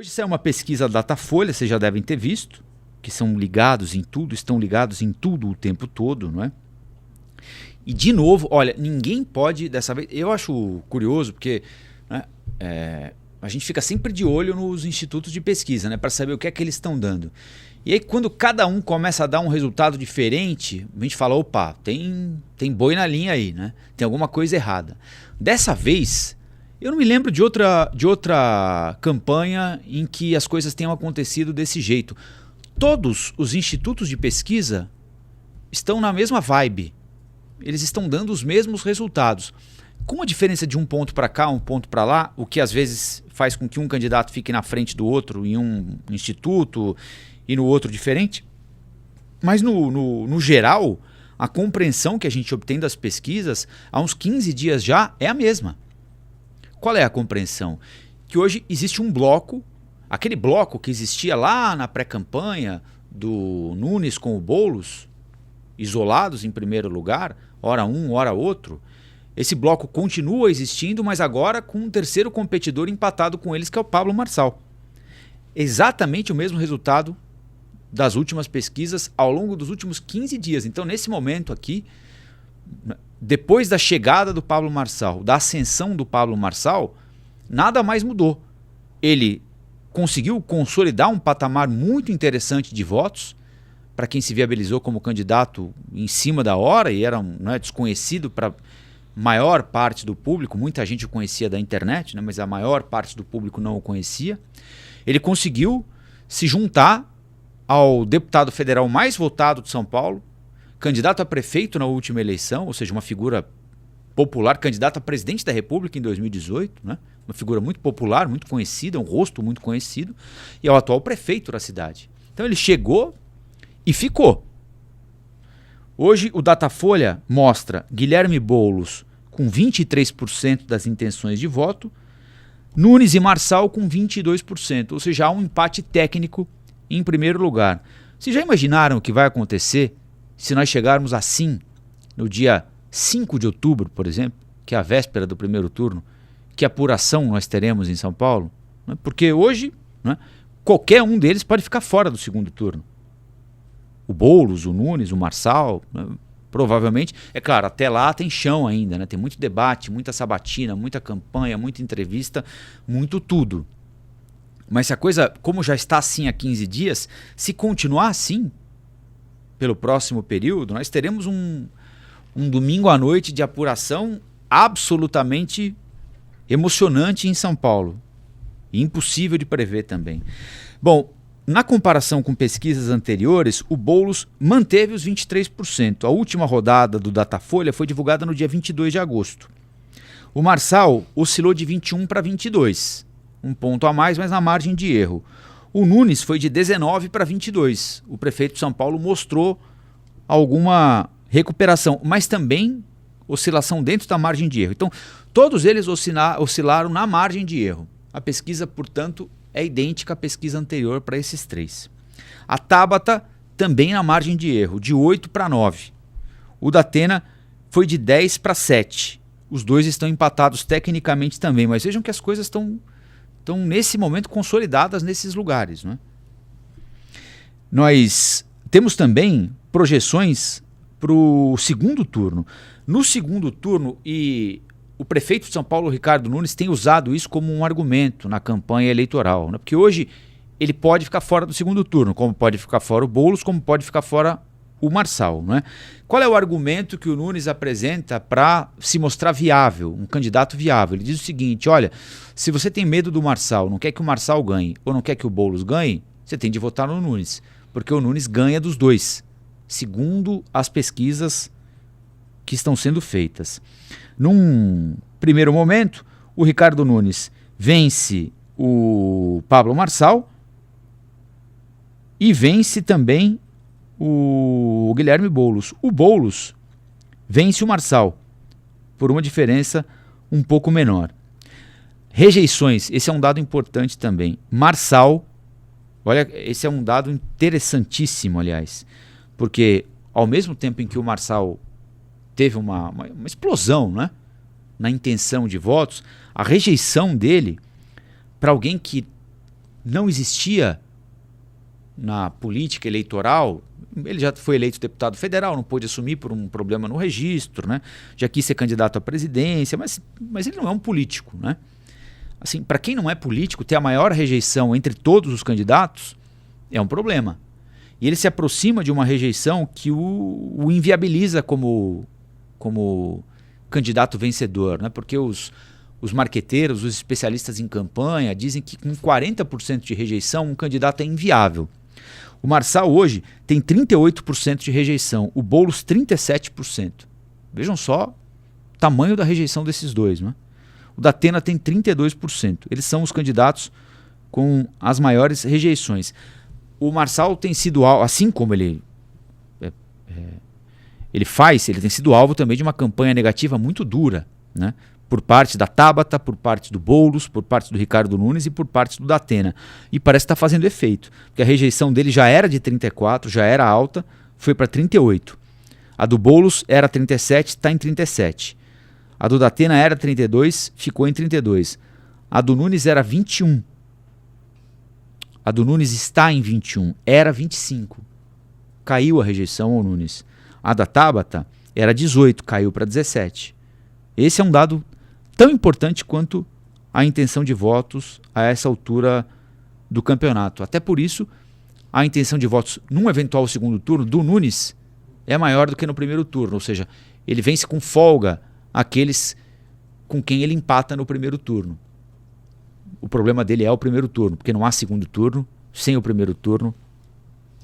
Hoje saiu uma pesquisa da Datafolha, vocês já devem ter visto, que são ligados em tudo, estão ligados em tudo o tempo todo, não é? E de novo, olha, ninguém pode dessa vez. Eu acho curioso porque, né, a gente fica sempre de olho nos institutos de pesquisa, né, para saber o que é que eles estão dando. E aí quando cada um começa a dar um resultado diferente, a gente fala, opa, tem boi na linha aí, né? Tem alguma coisa errada. Dessa vez, eu não me lembro de outra campanha em que as coisas tenham acontecido desse jeito. Todos os institutos de pesquisa estão na mesma vibe. Eles estão dando os mesmos resultados. Com a diferença de um ponto para cá, um ponto para lá, o que às vezes faz com que um candidato fique na frente do outro em um instituto e no outro diferente. Mas no geral, a compreensão que a gente obtém das pesquisas há uns 15 dias já é a mesma. Qual é a compreensão? Que hoje existe um bloco, aquele bloco que existia lá na pré-campanha do Nunes com o Boulos, isolados em primeiro lugar, ora um, ora outro. Esse bloco continua existindo, mas agora com um terceiro competidor empatado com eles, que é o Pablo Marçal. Exatamente o mesmo resultado das últimas pesquisas ao longo dos últimos 15 dias. Então, nesse momento aqui, depois da chegada do Pablo Marçal, da ascensão do Pablo Marçal, nada mais mudou. Ele conseguiu consolidar um patamar muito interessante de votos para quem se viabilizou como candidato em cima da hora e era desconhecido para maior parte do público. Muita gente o conhecia da internet, né, mas a maior parte do público não o conhecia. Ele conseguiu se juntar ao deputado federal mais votado de São Paulo, candidato a prefeito na última eleição, ou seja, uma figura popular, candidato a presidente da República em 2018, né? Uma figura muito popular, muito conhecida, um rosto muito conhecido, e é o atual prefeito da cidade. Então ele chegou e ficou. Hoje o Datafolha mostra Guilherme Boulos com 23% das intenções de voto, Nunes e Marçal com 22%, ou seja, há um empate técnico em primeiro lugar. Vocês já imaginaram o que vai acontecer se nós chegarmos assim no dia 5 de outubro, por exemplo, que é a véspera do primeiro turno? Que apuração nós teremos em São Paulo? Porque hoje, né, qualquer um deles pode ficar fora do segundo turno. O Boulos, o Nunes, o Marçal, né, provavelmente. É claro, até lá tem chão ainda, né? Tem muito debate, muita sabatina, muita campanha, muita entrevista, muito tudo. Mas se a coisa, como já está assim há 15 dias, se continuar assim pelo próximo período, nós teremos um domingo à noite de apuração absolutamente emocionante em São Paulo. E impossível de prever também. Bom, na comparação com pesquisas anteriores, o Boulos manteve os 23%. A última rodada do Datafolha foi divulgada no dia 22 de agosto. O Marçal oscilou de 21 para 22, um ponto a mais, mas na margem de erro. O Nunes foi de 19 para 22. O prefeito de São Paulo mostrou alguma recuperação, mas também oscilação dentro da margem de erro. Então, todos eles oscilaram na margem de erro. A pesquisa, portanto, é idêntica à pesquisa anterior para esses três. A Tabata também na margem de erro, de 8 para 9. O Datena foi de 10 para 7. Os dois estão empatados tecnicamente também, mas vejam que as coisas estão nesse momento consolidadas nesses lugares, né? Nós temos também projeções para o segundo turno. No segundo turno, e o prefeito de São Paulo, Ricardo Nunes, tem usado isso como um argumento na campanha eleitoral, né? Porque hoje ele pode ficar fora do segundo turno, como pode ficar fora o Boulos, como pode ficar fora o Marçal, né? Qual é o argumento que o Nunes apresenta para se mostrar viável, um candidato viável? Ele diz o seguinte: olha, se você tem medo do Marçal, não quer que o Marçal ganhe ou não quer que o Boulos ganhe, você tem de votar no Nunes, porque o Nunes ganha dos dois, segundo as pesquisas que estão sendo feitas. Num primeiro momento, o Ricardo Nunes vence o Pablo Marçal e vence também o Guilherme Boulos. O Boulos vence o Marçal por uma diferença um pouco menor. Rejeições, esse é um dado importante também. Marçal, olha, esse é um dado interessantíssimo, aliás, porque ao mesmo tempo em que o Marçal teve uma explosão, né, na intenção de votos, a rejeição dele, para alguém que não existia na política eleitoral. Ele já foi eleito deputado federal, não pôde assumir por um problema no registro, né? Já quis ser candidato à presidência, mas ele não é um político, né? Assim, para quem não é político, ter a maior rejeição entre todos os candidatos é um problema. E ele se aproxima de uma rejeição que o inviabiliza como candidato vencedor, né? Porque os marqueteiros, os especialistas em campanha dizem que com 40% de rejeição um candidato é inviável. O Marçal hoje tem 38% de rejeição, o Boulos 37%. Vejam só o tamanho da rejeição desses dois, né? O Datena tem 32%. Eles são os candidatos com as maiores rejeições. O Marçal tem sido alvo, assim como ele tem sido alvo também de uma campanha negativa muito dura, né? Por parte da Tabata, por parte do Boulos, por parte do Ricardo Nunes e por parte do Datena. E parece que está fazendo efeito, porque a rejeição dele já era de 34%, já era alta, foi para 38%. A do Boulos era 37%, está em 37%. A do Datena era 32%, ficou em 32%. A do Nunes era 21%. A do Nunes está em 21%, era 25%. Caiu a rejeição ao Nunes. A da Tabata era 18%, caiu para 17%. Esse é um dado tão importante quanto a intenção de votos a essa altura do campeonato. Até por isso, a intenção de votos num eventual segundo turno do Nunes é maior do que no primeiro turno. Ou seja, ele vence com folga aqueles com quem ele empata no primeiro turno. O problema dele é o primeiro turno, porque não há segundo turno sem o primeiro turno,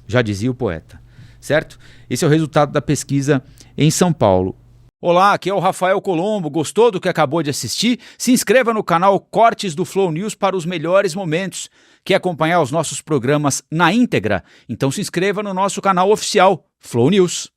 já dizia o poeta. Certo? Esse é o resultado da pesquisa em São Paulo. Olá, aqui é o Rafael Colombo. Gostou do que acabou de assistir? Se inscreva no canal Cortes do Flow News para os melhores momentos. Quer acompanhar os nossos programas na íntegra? Então se inscreva no nosso canal oficial, Flow News.